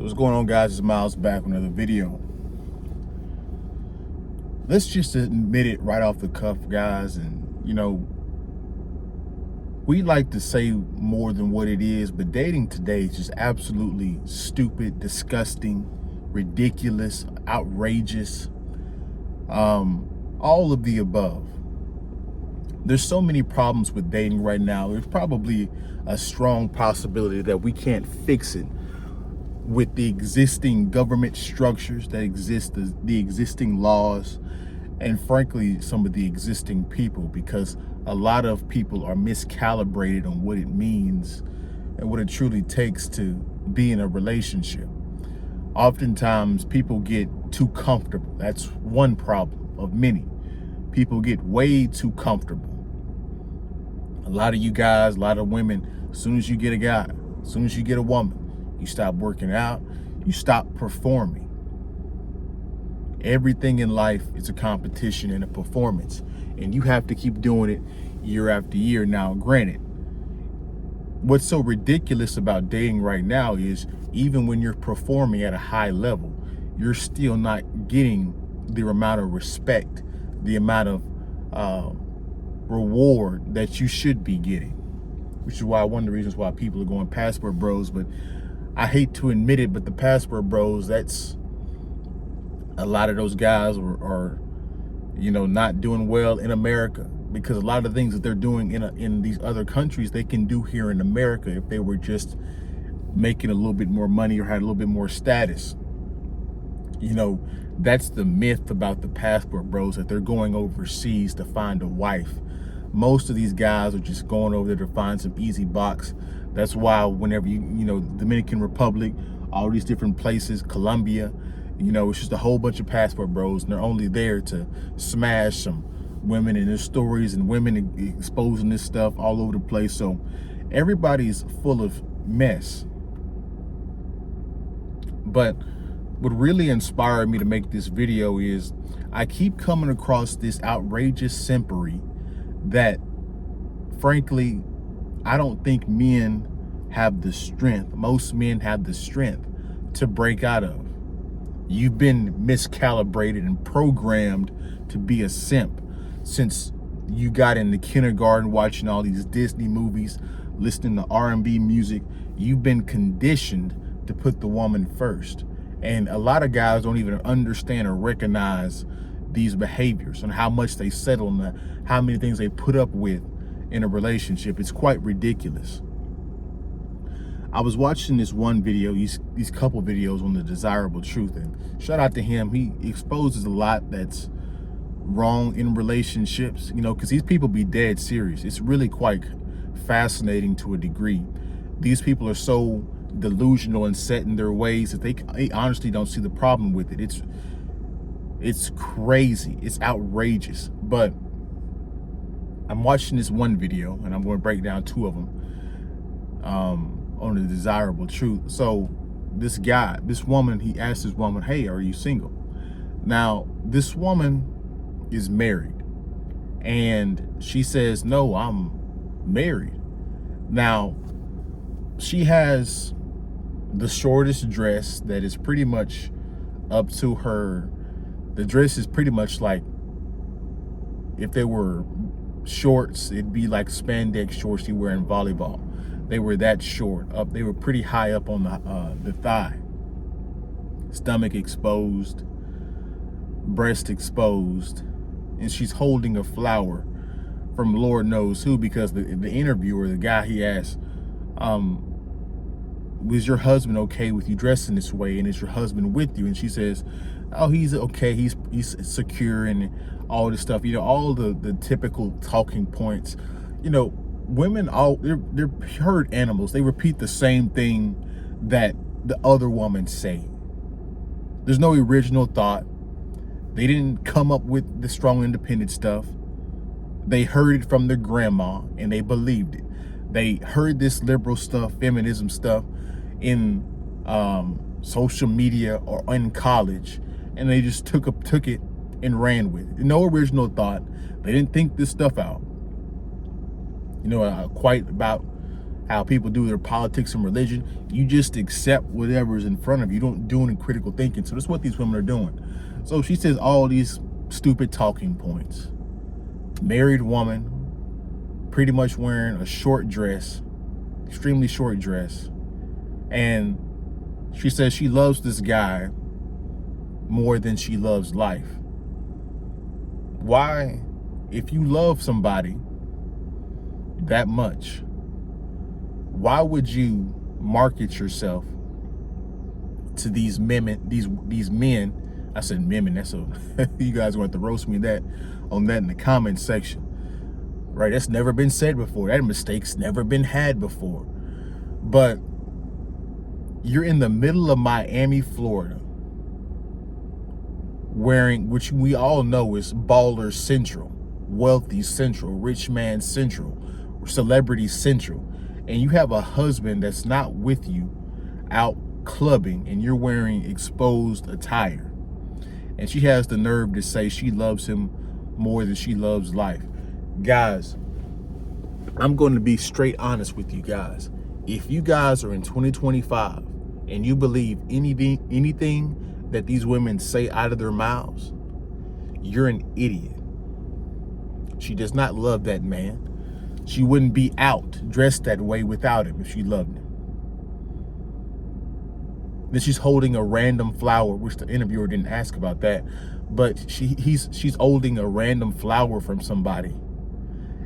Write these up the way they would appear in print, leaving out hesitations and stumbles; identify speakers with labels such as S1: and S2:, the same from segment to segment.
S1: So what's going on, guys? It's Miles back with another video. Let's just admit it right off the cuff, guys. And we like to say more than what it is, but dating today is just absolutely stupid, disgusting, ridiculous, outrageous, all of the above. There's so many problems with dating right now. There's probably a strong possibility that we can't fix it with the existing government structures that exist, the existing laws, and frankly, some of the existing people, because a lot of people are miscalibrated on what it means and what it truly takes to be in a relationship. Oftentimes, people get too comfortable. That's one problem of many. People get way too comfortable. A lot of you guys, a lot of women, as soon as you get a guy, as soon as you get a woman, you stop working out, you stop performing. Everything in life is a competition and a performance, and you have to keep doing it year after year. Now, granted, what's so ridiculous about dating right now is even when you're performing at a high level, you're still not getting the amount of respect, the amount of reward that you should be getting, which is why one of the reasons why people are going passport bros. But I hate to admit it, but the passport bros, that's a lot of those guys are not doing well in America, because a lot of the things that they're doing in these other countries, they can do here in America if they were just making a little bit more money or had a little bit more status. That's the myth about the passport bros, that they're going overseas to find a wife. Most of these guys are just going over there to find some easy box. That's why whenever Dominican Republic, all these different places, Colombia, it's just a whole bunch of passport bros, and they're only there to smash some women in their stories, and women exposing this stuff all over the place. So everybody's full of mess. But what really inspired me to make this video is I keep coming across this outrageous simpery that, frankly, I don't think men have the strength. Most men have the strength to break out of. You've been miscalibrated and programmed to be a simp since you got into kindergarten, watching all these Disney movies, listening to R&B music. You've been conditioned to put the woman first. And a lot of guys don't even understand or recognize these behaviors and how much they settle and how many things they put up with in a relationship. It's quite ridiculous. I was watching this one video, these couple videos on the desirable truth, and shout out to him. He exposes a lot that's wrong in relationships, because these people be dead serious. It's really quite fascinating to a degree. These people are so delusional and set in their ways that they honestly don't see the problem with it. It's crazy. It's outrageous. But I'm watching this one video, and I'm going to break down two of them on the desirable truth. So this woman, he asked this woman, "Hey, are you single?" Now, this woman is married, and she says, "No, I'm married." Now, she has the shortest dress that is pretty much up to her. The dress is pretty much like, if they were shorts, it'd be like spandex shorts you wear in volleyball. They were that short up. They were pretty high up on the thigh. Stomach exposed, breast exposed, and she's holding a flower from Lord knows who, because the interviewer, the guy, he asked, was your husband okay with you dressing this way, and is your husband with you? And she says, oh, he's okay, he's secure, and all this stuff, all the typical talking points. Women, they're herd animals. They repeat the same thing that the other woman say. There's no original thought. They didn't come up with the strong independent stuff. They heard it from their grandma and they believed it. They heard this liberal stuff, feminism stuff in social media or in college, and they just took it and ran with it. No original thought. They didn't think this stuff out. Quite about how people do their politics and religion. You just accept whatever's in front of you. You don't do any critical thinking. So that's what these women are doing. So she says all these stupid talking points. Married woman, pretty much wearing a short dress, extremely short dress. And she says she loves this guy more than she loves life. Why, if you love somebody that much, why would you market yourself to these men, these men? I said men, that's a you guys want to roast me on that in the comment section. Right? That's never been said before. That mistake's never been had before. But you're in the middle of Miami, Florida, wearing, which we all know is baller central, wealthy central, rich man central, celebrity central, and you have a husband that's not with you out clubbing, and you're wearing exposed attire, and she has the nerve to say she loves him more than she loves life. Guys, I'm going to be straight honest with you guys. If you guys are in 2025 and you believe anything that these women say out of their mouths, you're an idiot. She does not love that man. She wouldn't be out dressed that way without him if she loved him. Then she's holding a random flower, which the interviewer didn't ask about that, but she's holding a random flower from somebody.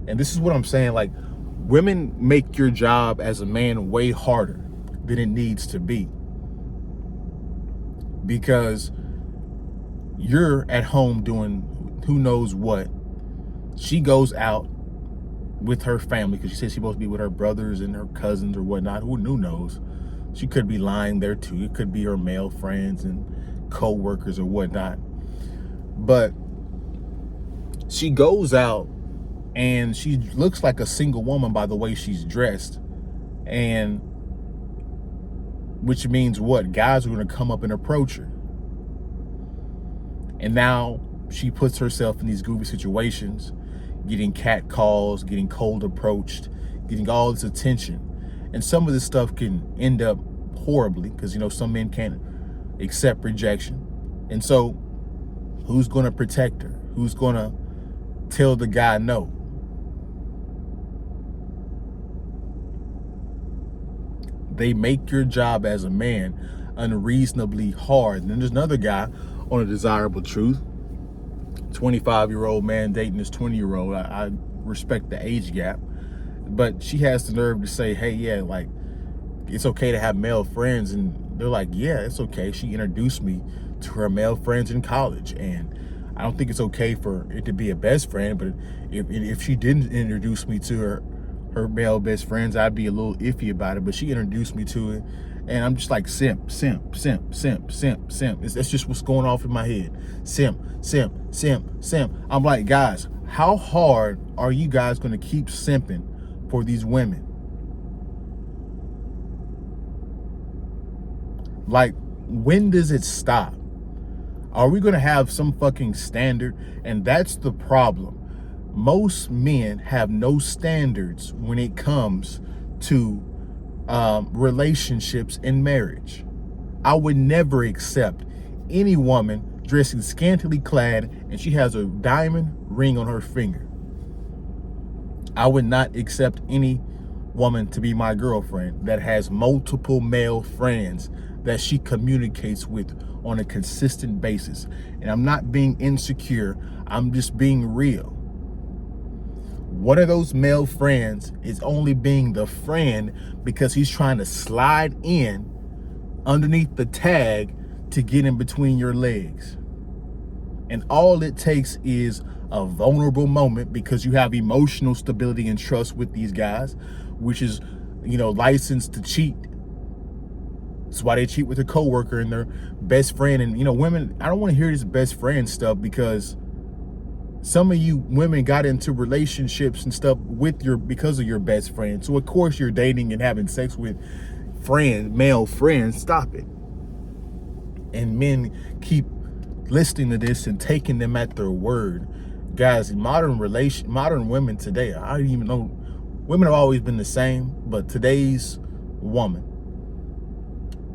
S1: And this is what I'm saying, like, women make your job as a man way harder than it needs to be, because you're at home doing who knows what. She goes out with her family because she says she's supposed to be with her brothers and her cousins or whatnot. Who knows? She could be lying there too. It could be her male friends and co-workers or whatnot. But she goes out and she looks like a single woman by the way she's dressed. And which means what? Guys are going to come up and approach her. And now she puts herself in these goofy situations, getting cat calls, getting cold approached, getting all this attention. And some of this stuff can end up horribly because, you know, some men can't accept rejection. And so who's going to protect her? Who's going to tell the guy no? They make your job as a man unreasonably hard. And then there's another guy on A Desirable Truth, 25-year-old man dating this 20-year-old. I respect the age gap, but she has the nerve to say, hey, yeah, like, it's okay to have male friends. And they're like, yeah, it's okay. She introduced me to her male friends in college, and I don't think it's okay for it to be a best friend, but if she didn't introduce me to her male best friends, I'd be a little iffy about it. But she introduced me to it, and I'm just like, simp. That's just what's going off in my head. Simp. I'm like, guys, how hard are you guys going to keep simping for these women? Like, when does it stop? Are we going to have some fucking standard? And that's the problem. Most men have no standards when it comes to relationships and marriage. I would never accept any woman dressing scantily clad and she has a diamond ring on her finger. I would not accept any woman to be my girlfriend that has multiple male friends that she communicates with on a consistent basis. And I'm not being insecure, I'm just being real. One of those male friends is only being the friend because he's trying to slide in underneath the tag to get in between your legs. And all it takes is a vulnerable moment because you have emotional stability and trust with these guys, which is, you know, licensed to cheat. That's why they cheat with their coworker and their best friend. And, you know, women, I don't want to hear this best friend stuff because some of you women got into relationships and stuff because of your best friend. So of course you're dating and having sex with male friends. Stop it. And men keep listening to this and taking them at their word. Guys, modern women today, I don't even know Women have always been the same, but today's woman,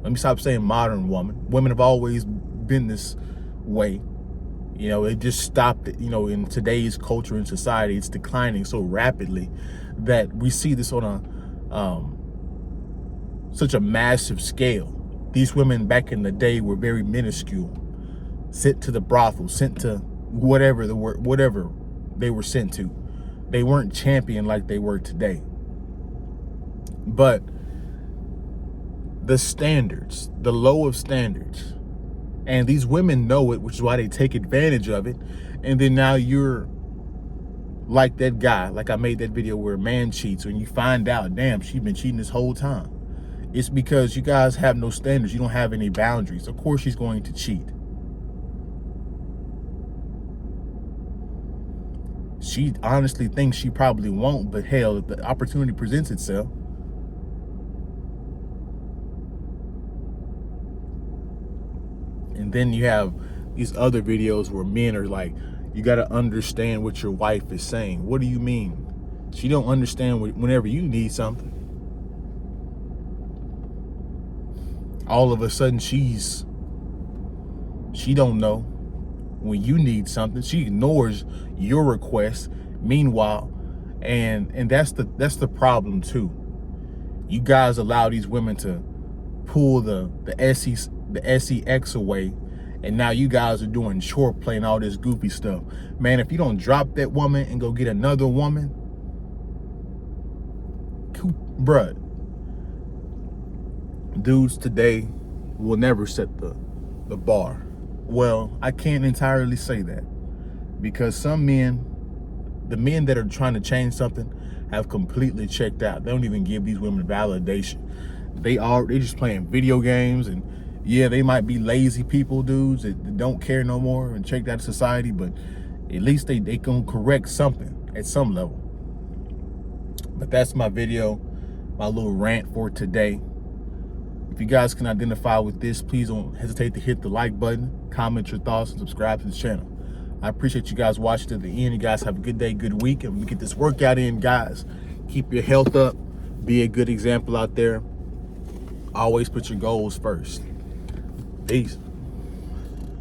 S1: let me stop saying modern woman. Women have always been this way. You know, it just stopped, you know, in today's culture and society, it's declining so rapidly that we see this on a such a massive scale. These women back in the day were very minuscule, sent to the brothel, sent to whatever they were sent to. They weren't championed like they were today. But the standards, the low of standards, and these women know it, which is why they take advantage of it. And then now you're like that guy, like I made that video where a man cheats, and you find out, damn, she's been cheating this whole time. It's because you guys have no standards. You don't have any boundaries. Of course she's going to cheat. She honestly thinks she probably won't, but hell, if the opportunity presents itself. And then you have these other videos where men are like, you got to understand what your wife is saying. What do you mean? She don't understand whenever you need something. All of a sudden she don't know when you need something. She ignores your request. Meanwhile, and that's the problem too. You guys allow these women to pull the sex away, and now you guys are doing short play and all this goofy stuff. Man, if you don't drop that woman and go get another woman, bruh, dudes today will never set the bar. Well, I can't entirely say that, because some men, the men that are trying to change something, have completely checked out. They don't even give these women validation. They just playing video games, and yeah, they might be lazy people, dudes that don't care no more and checked out of society, but at least they can correct something at some level. But that's my video, my little rant for today. If you guys can identify with this, please don't hesitate to hit the like button, comment your thoughts, and subscribe to this channel. I appreciate you guys watching to the end. You guys have a good day, good week, and we get this workout in, guys. Keep your health up. Be a good example out there. Always put your goals first. Peace.